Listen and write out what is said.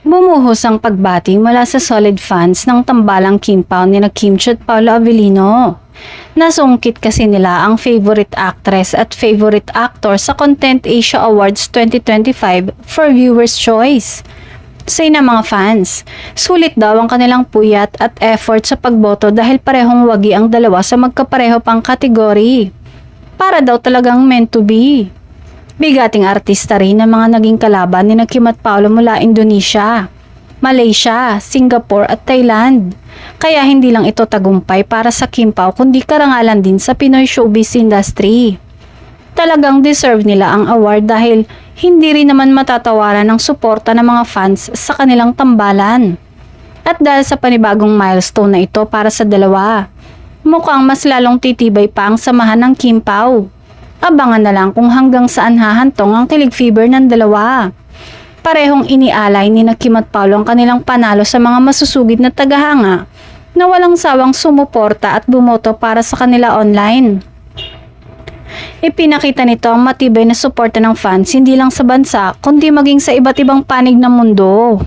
Bumuhos ang pagbati mula sa solid fans ng tambalang Kim Pao ni Kim Chiu at Paolo Avellino. Nasungkit kasi nila ang favorite actress at favorite actor sa Content Asia Awards 2025 for Viewers' Choice. Say na mga fans, sulit daw ang kanilang puyat at effort sa pagboto dahil parehong wagi ang dalawa sa magkapareho pang kategory. Para daw talagang meant to be. Bigating artista rin ang mga naging kalaban ni Kim at Paolo mula Indonesia, Malaysia, Singapore at Thailand. Kaya hindi lang ito tagumpay para sa Kim Pao kundi karangalan din sa Pinoy showbiz industry. Talagang deserve nila ang award dahil hindi rin naman matatawaran ng suporta ng mga fans sa kanilang tambalan. At dahil sa panibagong milestone na ito para sa dalawa, mukhang mas lalong titibay pa ang samahan ng Kim Pao. Abangan na lang kung hanggang saan hahantong ang kilig fever ng dalawa. Parehong inialay ni Kim at Paolo ang kanilang panalo sa mga masusugid na tagahanga na walang sawang sumuporta at bumoto para sa kanila online. Ipinakita nito ang matibay na suporta ng fans hindi lang sa bansa kundi maging sa iba't ibang panig ng mundo.